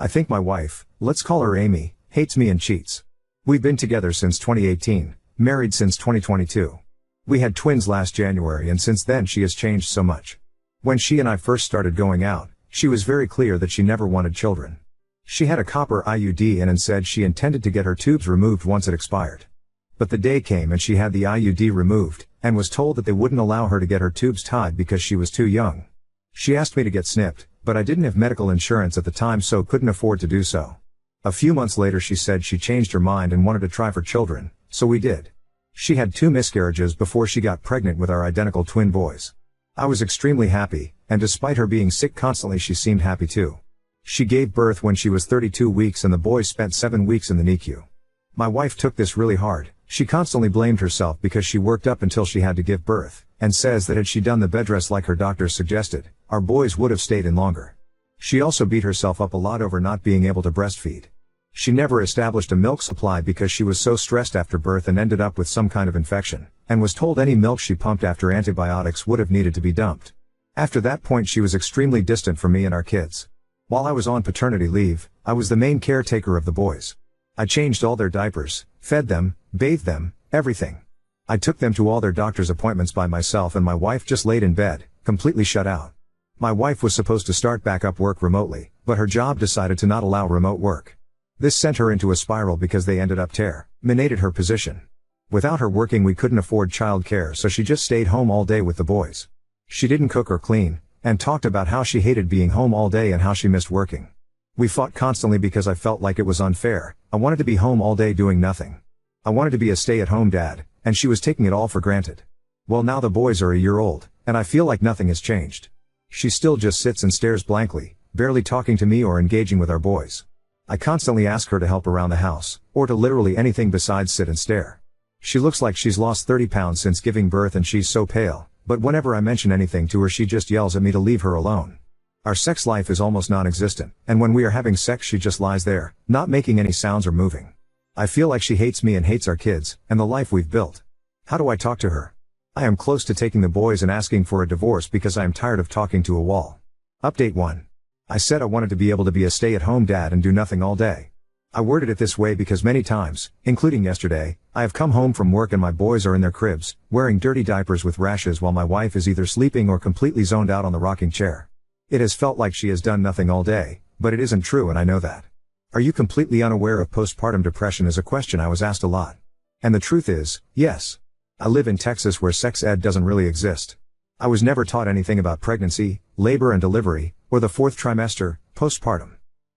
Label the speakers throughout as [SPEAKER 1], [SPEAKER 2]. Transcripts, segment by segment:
[SPEAKER 1] I think my wife, let's call her Amy, hates me and cheats. We've been together since 2018, married since 2022. We had twins last January and since then she has changed so much. When she and I first started going out, she was very clear that she never wanted children. She had a copper IUD in and said she intended to get her tubes removed once it expired. But the day came and she had the IUD removed, and was told that they wouldn't allow her to get her tubes tied because she was too young. She asked me to get snipped, but I didn't have medical insurance at the time so couldn't afford to do so. A few months later she said she changed her mind and wanted to try for children, so we did. She had 2 miscarriages before she got pregnant with our identical twin boys. I was extremely happy, and despite her being sick constantly she seemed happy too. She gave birth when she was 32 weeks and the boys spent 7 weeks in the NICU. My wife took this really hard. She constantly blamed herself because she worked up until she had to give birth, and says that had she done the bed rest like her doctors suggested, our boys would have stayed in longer. She also beat herself up a lot over not being able to breastfeed. She never established a milk supply because she was so stressed after birth and ended up with some kind of infection, and was told any milk she pumped after antibiotics would have needed to be dumped. After that point she was extremely distant from me and our kids. While I was on paternity leave, I was the main caretaker of the boys. I changed all their diapers, fed them, bathed them, everything. I took them to all their doctor's appointments by myself and my wife just laid in bed, completely shut out. My wife was supposed to start back up work remotely, but her job decided to not allow remote work. This sent her into a spiral because they ended up terminated her position. Without her working we couldn't afford child care so she just stayed home all day with the boys. She didn't cook or clean, and talked about how she hated being home all day and how she missed working. We fought constantly because I felt like it was unfair. I wanted to be home all day doing nothing. I wanted to be a stay-at-home dad, and she was taking it all for granted. Well, now the boys are a year old, and I feel like nothing has changed. She still just sits and stares blankly, barely talking to me or engaging with our boys. I constantly ask her to help around the house, or to literally anything besides sit and stare. She looks like she's lost 30 pounds since giving birth and she's so pale, but whenever I mention anything to her she just yells at me to leave her alone. Our sex life is almost non-existent, and when we are having sex she just lies there, not making any sounds or moving. I feel like she hates me and hates our kids, and the life we've built. How do I talk to her? I am close to taking the boys and asking for a divorce because I am tired of talking to a wall. Update 1. I said I wanted to be able to be a stay-at-home dad and do nothing all day. I worded it this way because many times, including yesterday, I have come home from work and my boys are in their cribs, wearing dirty diapers with rashes while my wife is either sleeping or completely zoned out on the rocking chair. It has felt like she has done nothing all day, but it isn't true and I know that. Are you completely unaware of postpartum depression is a question I was asked a lot. And the truth is, yes. I live in Texas where sex ed doesn't really exist. I was never taught anything about pregnancy, labor and delivery, or the 4th trimester, postpartum.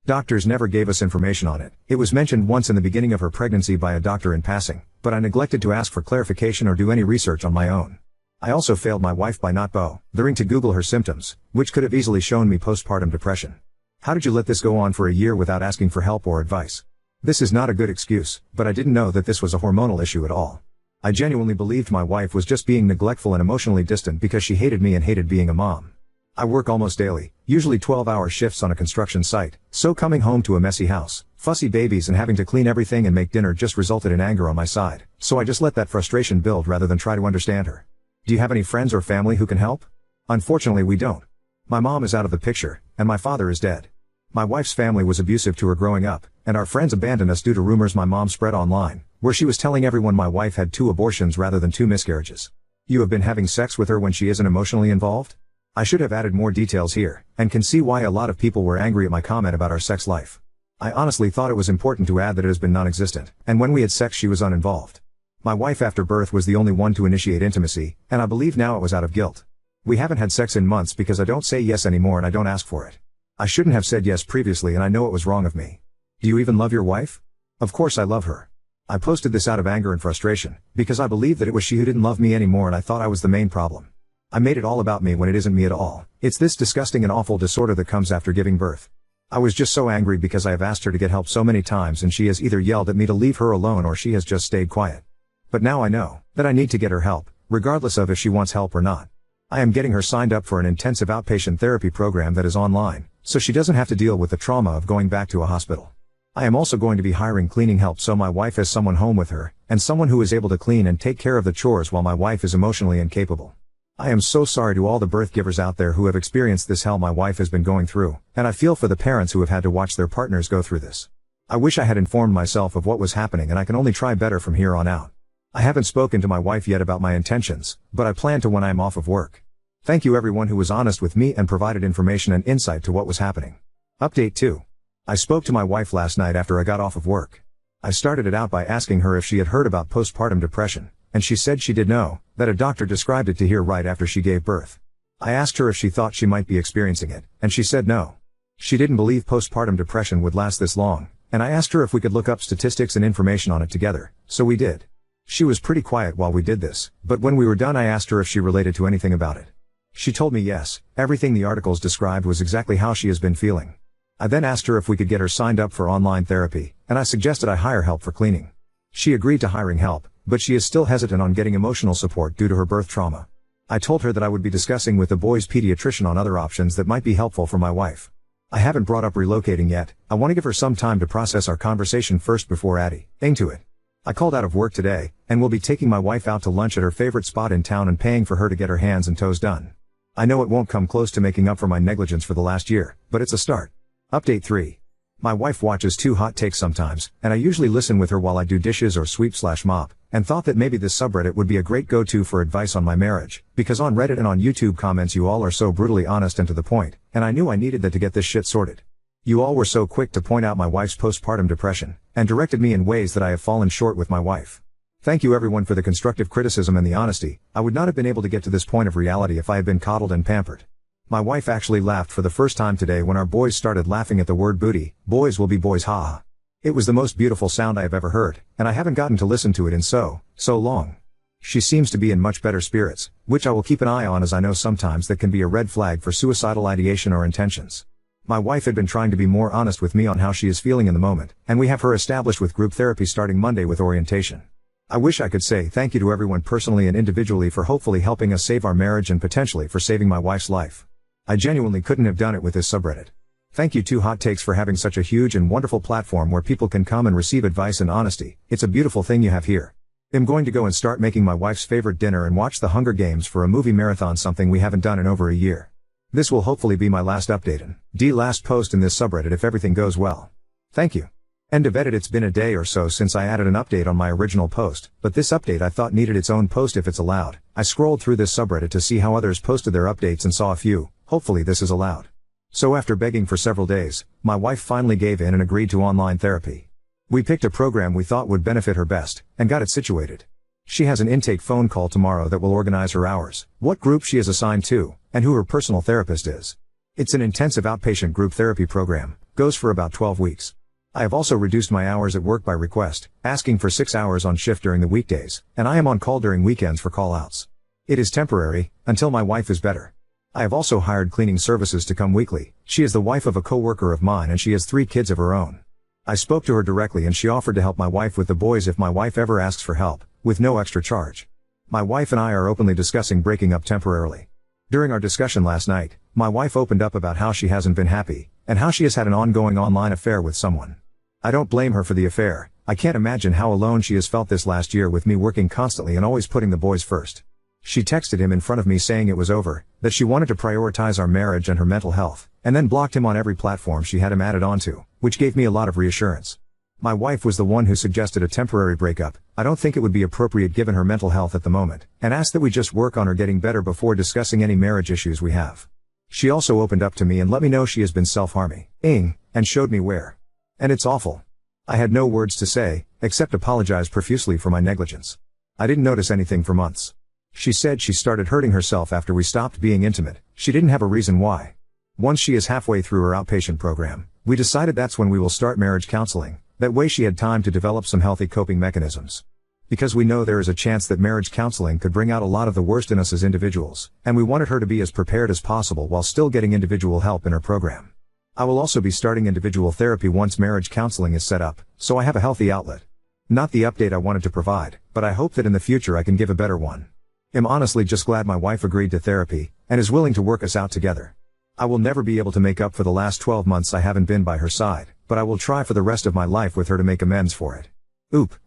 [SPEAKER 1] Doctors never gave us information on it. It was mentioned once in the beginning of her pregnancy by a doctor in passing, but I neglected to ask for clarification or do any research on my own. I also failed my wife by not bothering to Google her symptoms, which could have easily shown me postpartum depression. How did you let this go on for a year without asking for help or advice? This is not a good excuse, but I didn't know that this was a hormonal issue at all. I genuinely believed my wife was just being neglectful and emotionally distant because she hated me and hated being a mom. I work almost daily, usually 12-hour shifts on a construction site, so coming home to a messy house, fussy babies and having to clean everything and make dinner just resulted in anger on my side, so I just let that frustration build rather than try to understand her. Do you have any friends or family who can help? Unfortunately we don't. My mom is out of the picture, and my father is dead. My wife's family was abusive to her growing up, and our friends abandoned us due to rumors my mom spread online, where she was telling everyone my wife had 2 abortions rather than 2 miscarriages. You have been having sex with her when she isn't emotionally involved? I should have added more details here, and can see why a lot of people were angry at my comment about our sex life. I honestly thought it was important to add that it has been non-existent, and when we had sex she was uninvolved. My wife after birth was the only one to initiate intimacy, and I believe now it was out of guilt. We haven't had sex in months because I don't say yes anymore and I don't ask for it. I shouldn't have said yes previously and I know it was wrong of me. Do you even love your wife? Of course I love her. I posted this out of anger and frustration, because I believed that it was she who didn't love me anymore and I thought I was the main problem. I made it all about me when it isn't me at all. It's this disgusting and awful disorder that comes after giving birth. I was just so angry because I have asked her to get help so many times and she has either yelled at me to leave her alone or she has just stayed quiet. But now I know that I need to get her help, regardless of if she wants help or not. I am getting her signed up for an intensive outpatient therapy program that is online, so she doesn't have to deal with the trauma of going back to a hospital. I am also going to be hiring cleaning help so my wife has someone home with her, and someone who is able to clean and take care of the chores while my wife is emotionally incapable. I am so sorry to all the birth givers out there who have experienced this hell my wife has been going through, and I feel for the parents who have had to watch their partners go through this. I wish I had informed myself of what was happening, and I can only try better from here on out. I haven't spoken to my wife yet about my intentions, but I plan to when I am off of work. Thank you everyone who was honest with me and provided information and insight to what was happening. Update 2. I spoke to my wife last night after I got off of work. I started it out by asking her if she had heard about postpartum depression, and she said she did know, that a doctor described it to her right after she gave birth. I asked her if she thought she might be experiencing it, and she said no. She didn't believe postpartum depression would last this long, and I asked her if we could look up statistics and information on it together, so we did. She was pretty quiet while we did this, but when we were done I asked her if she related to anything about it. She told me yes, everything the articles described was exactly how she has been feeling. I then asked her if we could get her signed up for online therapy, and I suggested I hire help for cleaning. She agreed to hiring help, but she is still hesitant on getting emotional support due to her birth trauma. I told her that I would be discussing with the boys' pediatrician on other options that might be helpful for my wife. I haven't brought up relocating yet. I want to give her some time to process our conversation first before adding to it. I called out of work today, and will be taking my wife out to lunch at her favorite spot in town and paying for her to get her hands and toes done. I know it won't come close to making up for my negligence for the last year, but it's a start. Update 3. My wife watches 2 Hot Takes sometimes, and I usually listen with her while I do dishes or sweep/mop, and thought that maybe this subreddit would be a great go-to for advice on my marriage, because on Reddit and on YouTube comments you all are so brutally honest and to the point, and I knew I needed that to get this shit sorted. You all were so quick to point out my wife's postpartum depression, and directed me in ways that I have fallen short with my wife. Thank you everyone for the constructive criticism and the honesty. I would not have been able to get to this point of reality if I had been coddled and pampered. My wife actually laughed for the first time today when our boys started laughing at the word booty. Boys will be boys, haha. It was the most beautiful sound I have ever heard, and I haven't gotten to listen to it in so long. She seems to be in much better spirits, which I will keep an eye on, as I know sometimes that can be a red flag for suicidal ideation or intentions. My wife had been trying to be more honest with me on how she is feeling in the moment, and we have her established with group therapy starting Monday with orientation. I wish I could say thank you to everyone personally and individually for hopefully helping us save our marriage and potentially for saving my wife's life. I genuinely couldn't have done it with this subreddit. Thank you 2 Hot Takes for having such a huge and wonderful platform where people can come and receive advice and honesty. It's a beautiful thing you have here. I'm going to go and start making my wife's favorite dinner and watch the Hunger Games for a movie marathon, something we haven't done in over a year. This will hopefully be my last update and last post in this subreddit if everything goes well. Thank you. End of edit. It's been a day or so since I added an update on my original post, but this update I thought needed its own post if it's allowed. I scrolled through this subreddit to see how others posted their updates and saw a few. Hopefully this is allowed. So after begging for several days, my wife finally gave in and agreed to online therapy. We picked a program we thought would benefit her best, and got it situated. She has an intake phone call tomorrow that will organize her hours, what group she is assigned to, and who her personal therapist is. It's an intensive outpatient group therapy program, goes for about 12 weeks. I have also reduced my hours at work by request, asking for 6 hours on shift during the weekdays, and I am on call during weekends for call-outs. It is temporary, until my wife is better. I have also hired cleaning services to come weekly. She is the wife of a co-worker of mine and she has 3 kids of her own. I spoke to her directly and she offered to help my wife with the boys if my wife ever asks for help, with no extra charge. My wife and I are openly discussing breaking up temporarily. During our discussion last night, my wife opened up about how she hasn't been happy, and how she has had an ongoing online affair with someone. I don't blame her for the affair. I can't imagine how alone she has felt this last year with me working constantly and always putting the boys first. She texted him in front of me saying it was over, that she wanted to prioritize our marriage and her mental health, and then blocked him on every platform she had him added onto, which gave me a lot of reassurance. My wife was the one who suggested a temporary breakup. I don't think it would be appropriate given her mental health at the moment, and asked that we just work on her getting better before discussing any marriage issues we have. She also opened up to me and let me know she has been self-harming, and showed me where. And it's awful. I had no words to say, except apologize profusely for my negligence. I didn't notice anything for months. She said she started hurting herself after we stopped being intimate. She didn't have a reason why. Once she is halfway through her outpatient program, we decided that's when we will start marriage counseling. That way she had time to develop some healthy coping mechanisms. Because we know there is a chance that marriage counseling could bring out a lot of the worst in us as individuals, and we wanted her to be as prepared as possible while still getting individual help in her program. I will also be starting individual therapy once marriage counseling is set up, so I have a healthy outlet. Not the update I wanted to provide, but I hope that in the future I can give a better one. I'm honestly just glad my wife agreed to therapy, and is willing to work us out together. I will never be able to make up for the last 12 months I haven't been by her side, but I will try for the rest of my life with her to make amends for it.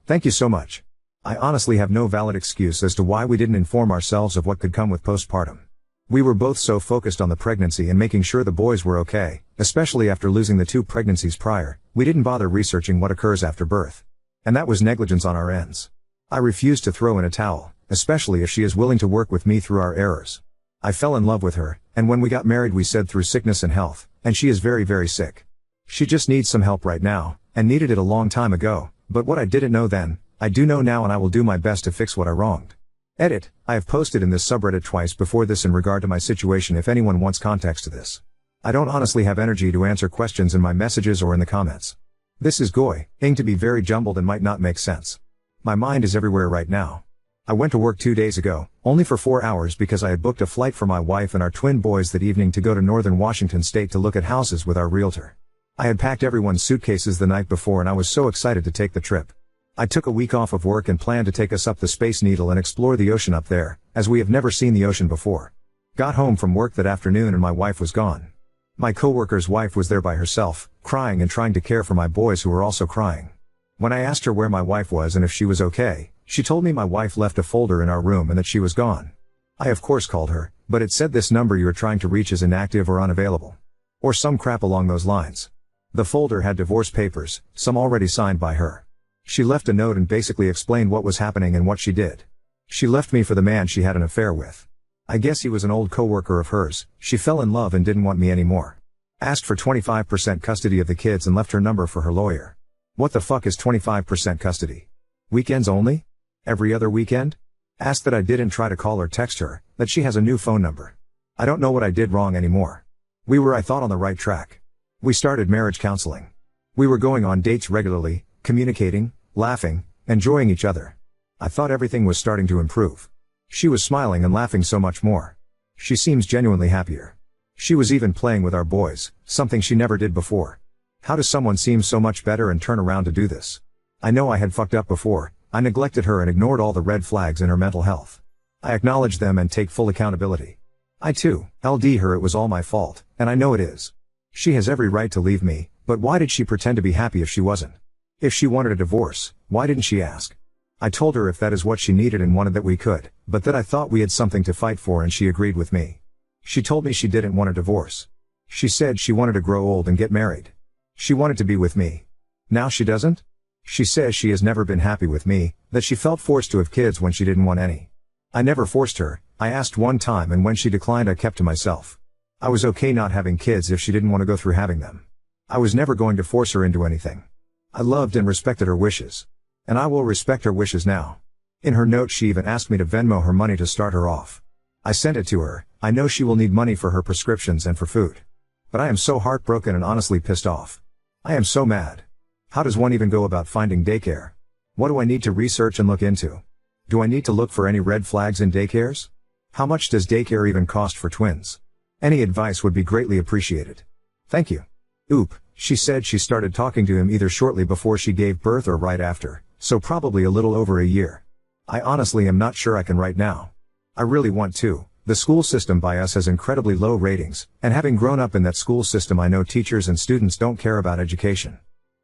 [SPEAKER 1] Thank you so much. I honestly have no valid excuse as to why we didn't inform ourselves of what could come with postpartum. We were both so focused on the pregnancy and making sure the boys were okay, especially after losing the 2 pregnancies prior, we didn't bother researching what occurs after birth. And that was negligence on our ends. I refused to throw in a towel, especially if she is willing to work with me through our errors. I fell in love with her, and when we got married we said through sickness and health, and she is very very sick. She just needs some help right now, and needed it a long time ago, but what I didn't know then, I do know now, and I will do my best to fix what I wronged. Edit, I have posted in this subreddit twice before this in regard to my situation if anyone wants context to this. I don't honestly have energy to answer questions in my messages or in the comments. This is going to be very jumbled and might not make sense. My mind is everywhere right now. I went to work 2 days ago, only for 4 hours because I had booked a flight for my wife and our twin boys that evening to go to northern Washington state to look at houses with our realtor. I had packed everyone's suitcases the night before and I was so excited to take the trip. I took a week off of work and planned to take us up the Space Needle and explore the ocean up there, as we have never seen the ocean before. Got home from work that afternoon and my wife was gone. My coworker's wife was there by herself, crying and trying to care for my boys who were also crying. When I asked her where my wife was and if she was okay, she told me my wife left a folder in our room and that she was gone. I of course called her, but it said this number you are trying to reach is inactive or unavailable. Or some crap along those lines. The folder had divorce papers, some already signed by her. She left a note and basically explained what was happening and what she did. She left me for the man she had an affair with. I guess he was an old coworker of hers. She fell in love and didn't want me anymore. Asked for 25% custody of the kids and left her number for her lawyer. What the fuck is 25% custody? Weekends only? Every other weekend? Asked that I didn't try to call or text her, that she has a new phone number. I don't know what I did wrong anymore. We were, I thought, on the right track. We started marriage counseling. We were going on dates regularly, communicating, laughing, enjoying each other. I thought everything was starting to improve. She was smiling and laughing so much more. She seems genuinely happier. She was even playing with our boys, something she never did before. How does someone seem so much better and turn around to do this? I know I had fucked up before. I neglected her and ignored all the red flags in her mental health. I acknowledge them and take full accountability. I too, LD her, it was all my fault, and I know it is. She has every right to leave me, but why did she pretend to be happy if she wasn't? If she wanted a divorce, why didn't she ask? I told her if that is what she needed and wanted that we could, but that I thought we had something to fight for and she agreed with me. She told me she didn't want a divorce. She said she wanted to grow old and get married. She wanted to be with me. Now she doesn't? She says she has never been happy with me, that she felt forced to have kids when she didn't want any. I never forced her. I asked one time and when she declined I kept to myself. I was okay not having kids if she didn't want to go through having them. I was never going to force her into anything. I loved and respected her wishes. And I will respect her wishes now. In her note she even asked me to Venmo her money to start her off. I sent it to her. I know she will need money for her prescriptions and for food. But I am so heartbroken and honestly pissed off. I am so mad. How does one even go about finding daycare? What do I need to research and look into? Do I need to look for any red flags in daycares? How much does daycare even cost for twins? Any advice would be greatly appreciated. Thank you. Oop, she said she started talking to him either shortly before she gave birth or right after, so probably a little over a year. I honestly am not sure I can right now. I really want to. The school system by us has incredibly low ratings, and having grown up in that school system I know teachers and students don't care about education.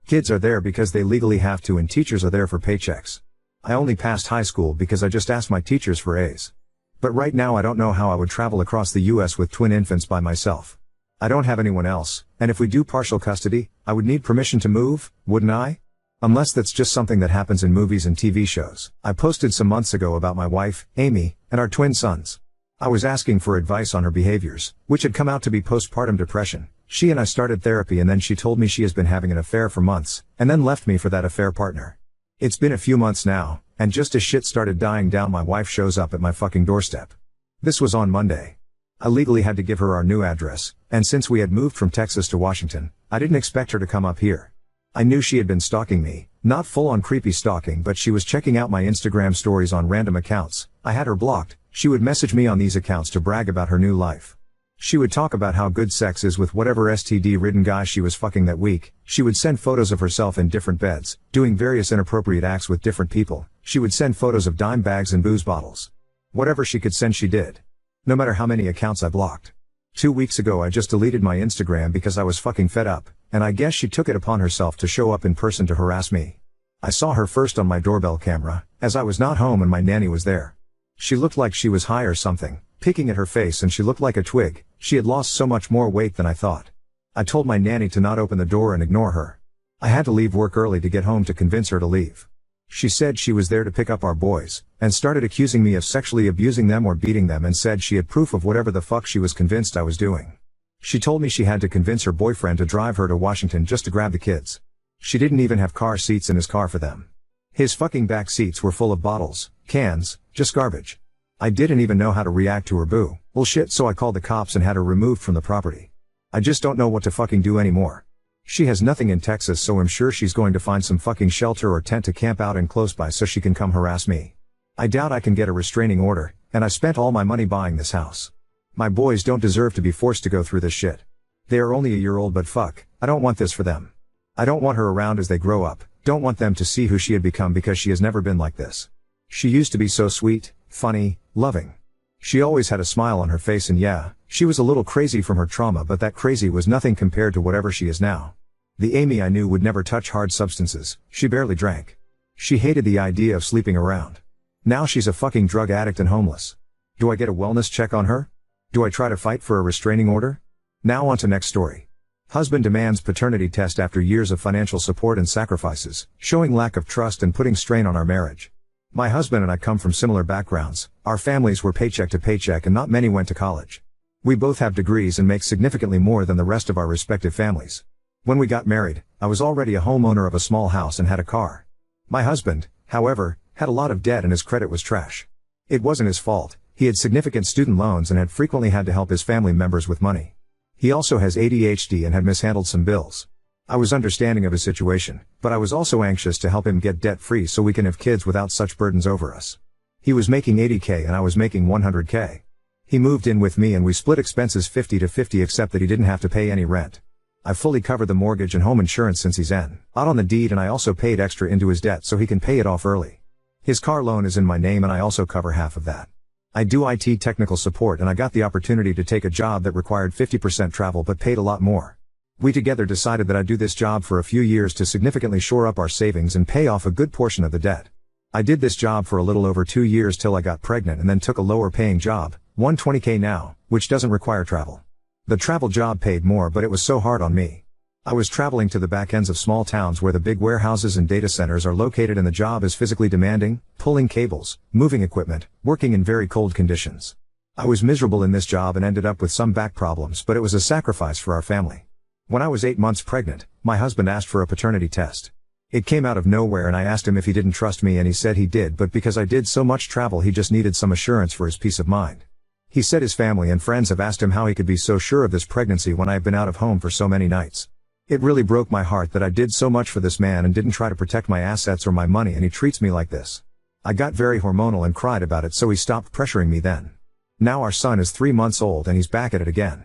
[SPEAKER 1] Kids are there because they legally have to and teachers are there for paychecks. I only passed high school because I just asked my teachers for A's. But right now I don't know how I would travel across the US with twin infants by myself. I don't have anyone else, and if we do partial custody, I would need permission to move, wouldn't I? Unless that's just something that happens in movies and TV shows. I posted some months ago about my wife, Amy, and our twin sons. I was asking for advice on her behaviors, which had come out to be postpartum depression. She and I started therapy and then she told me she has been having an affair for months, and then left me for that affair partner. It's been a few months now, and just as shit started dying down my wife shows up at my fucking doorstep. This was on Monday. I legally had to give her our new address, and since we had moved from Texas to Washington, I didn't expect her to come up here. I knew she had been stalking me, not full-on creepy stalking, but she was checking out my Instagram stories on random accounts. I had her blocked. She would message me on these accounts to brag about her new life. She would talk about how good sex is with whatever STD-ridden guy she was fucking that week. She would send photos of herself in different beds, doing various inappropriate acts with different people. She would send photos of dime bags and booze bottles. Whatever she could send she did. No matter how many accounts I blocked. 2 weeks ago I just deleted my Instagram because I was fucking fed up, and I guess she took it upon herself to show up in person to harass me. I saw her first on my doorbell camera, as I was not home and my nanny was there. She looked like she was high or something, picking at her face, and she looked like a twig. She had lost so much more weight than I thought. I told my nanny to not open the door and ignore her. I had to leave work early to get home to convince her to leave. She said she was there to pick up our boys, and started accusing me of sexually abusing them or beating them, and said she had proof of whatever the fuck she was convinced I was doing. She told me she had to convince her boyfriend to drive her to Washington just to grab the kids. She didn't even have car seats in his car for them. His fucking back seats were full of bottles, cans, just garbage. I didn't even know how to react to her bullshit, so I called the cops and had her removed from the property. I just don't know what to fucking do anymore. She has nothing in Texas, so I'm sure she's going to find some fucking shelter or tent to camp out in close by so she can come harass me. I doubt I can get a restraining order, and I spent all my money buying this house. My boys don't deserve to be forced to go through this shit. They are only a year old, but fuck, I don't want this for them. I don't want her around as they grow up, don't want them to see who she had become, because she has never been like this. She used to be so sweet, funny, loving. She always had a smile on her face, and yeah, she was a little crazy from her trauma, but that crazy was nothing compared to whatever she is now. The Amy I knew would never touch hard substances, she barely drank. She hated the idea of sleeping around. Now she's a fucking drug addict and homeless. Do I get a wellness check on her? Do I try to fight for a restraining order? Now on to next story. Husband demands paternity test after years of financial support and sacrifices, showing lack of trust and putting strain on our marriage. My husband and I come from similar backgrounds. Our families were paycheck to paycheck and not many went to college. We both have degrees and make significantly more than the rest of our respective families. When we got married, I was already a homeowner of a small house and had a car. My husband, however, had a lot of debt and his credit was trash. It wasn't his fault. He had significant student loans and had frequently had to help his family members with money. He also has ADHD and had mishandled some bills. I was understanding of his situation, but I was also anxious to help him get debt-free so we can have kids without such burdens over us. He was making $80K and I was making $100K. He moved in with me and we split expenses 50-50, except that he didn't have to pay any rent. I fully covered the mortgage and home insurance since he's out on the deed, and I also paid extra into his debt so he can pay it off early. His car loan is in my name and I also cover half of that. I do IT technical support and I got the opportunity to take a job that required 50% travel but paid a lot more. We together decided that I'd do this job for a few years to significantly shore up our savings and pay off a good portion of the debt. I did this job for a little over 2 years till I got pregnant and then took a lower paying job, $120K now, which doesn't require travel. The travel job paid more, but it was so hard on me. I was traveling to the back ends of small towns where the big warehouses and data centers are located, and the job is physically demanding, pulling cables, moving equipment, working in very cold conditions. I was miserable in this job and ended up with some back problems, but it was a sacrifice for our family. When I was 8 months pregnant, my husband asked for a paternity test. It came out of nowhere and I asked him if he didn't trust me, and he said he did, but because I did so much travel he just needed some assurance for his peace of mind. He said his family and friends have asked him how he could be so sure of this pregnancy when I have been out of home for so many nights. It really broke my heart that I did so much for this man and didn't try to protect my assets or my money, and he treats me like this. I got very hormonal and cried about it, so he stopped pressuring me then. Now our son is 3 months old and he's back at it again.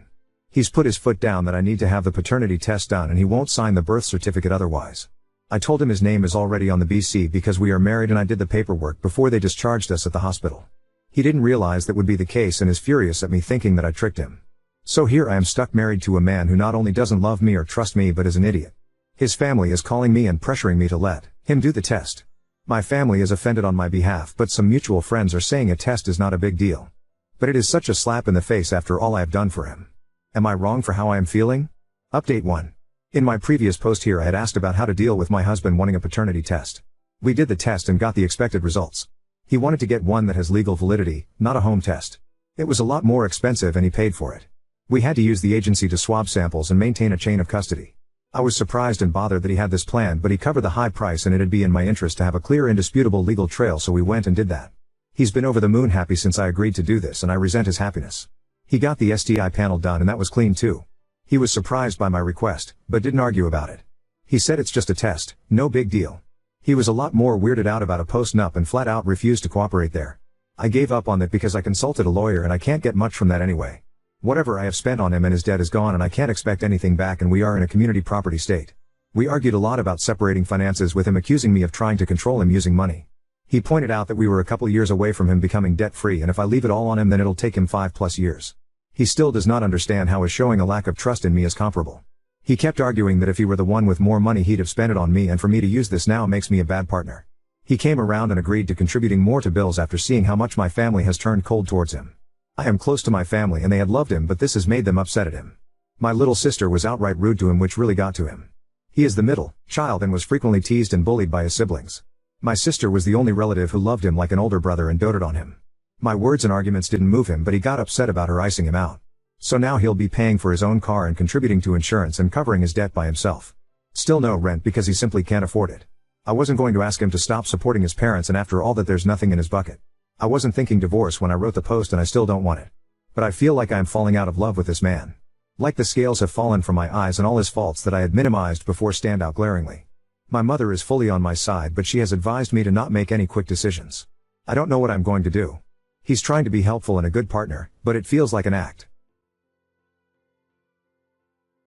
[SPEAKER 1] He's put his foot down that I need to have the paternity test done and he won't sign the birth certificate otherwise. I told him his name is already on the BC because we are married and I did the paperwork before they discharged us at the hospital. He didn't realize that would be the case and is furious at me thinking that I tricked him. So here I am stuck married to a man who not only doesn't love me or trust me but is an idiot. His family is calling me and pressuring me to let him do the test. My family is offended on my behalf, but some mutual friends are saying a test is not a big deal. But it is such a slap in the face after all I have done for him. Am I wrong for how I am feeling? Update 1. In my previous post here I had asked about how to deal with my husband wanting a paternity test. We did the test and got the expected results. He wanted to get one that has legal validity, not a home test. It was a lot more expensive and he paid for it. We had to use the agency to swab samples and maintain a chain of custody. I was surprised and bothered that he had this plan, but he covered the high price and it'd be in my interest to have a clear, indisputable legal trail, so we went and did that. He's been over the moon happy since I agreed to do this, and I resent his happiness. He got the STI panel done and that was clean too. He was surprised by my request, but didn't argue about it. He said it's just a test, no big deal. He was a lot more weirded out about a post-nup and flat out refused to cooperate there. I gave up on that because I consulted a lawyer and I can't get much from that anyway. Whatever I have spent on him and his debt is gone and I can't expect anything back, and we are in a community property state. We argued a lot about separating finances, with him accusing me of trying to control him using money. He pointed out that we were a couple years away from him becoming debt-free, and if I leave it all on him then it'll take him 5+ years. He still does not understand how his showing a lack of trust in me is comparable. He kept arguing that if he were the one with more money he'd have spent it on me, and for me to use this now makes me a bad partner. He came around and agreed to contributing more to bills after seeing how much my family has turned cold towards him. I am close to my family and they had loved him, but this has made them upset at him. My little sister was outright rude to him, which really got to him. He is the middle child and was frequently teased and bullied by his siblings. My sister was the only relative who loved him like an older brother and doted on him. My words and arguments didn't move him, but he got upset about her icing him out. So now he'll be paying for his own car and contributing to insurance and covering his debt by himself. Still no rent because he simply can't afford it. I wasn't going to ask him to stop supporting his parents, and after all that there's nothing in his bucket. I wasn't thinking divorce when I wrote the post, and I still don't want it. But I feel like I am falling out of love with this man. Like the scales have fallen from my eyes and all his faults that I had minimized before stand out glaringly. My mother is fully on my side, but she has advised me to not make any quick decisions. I don't know what I'm going to do. He's trying to be helpful and a good partner, but it feels like an act.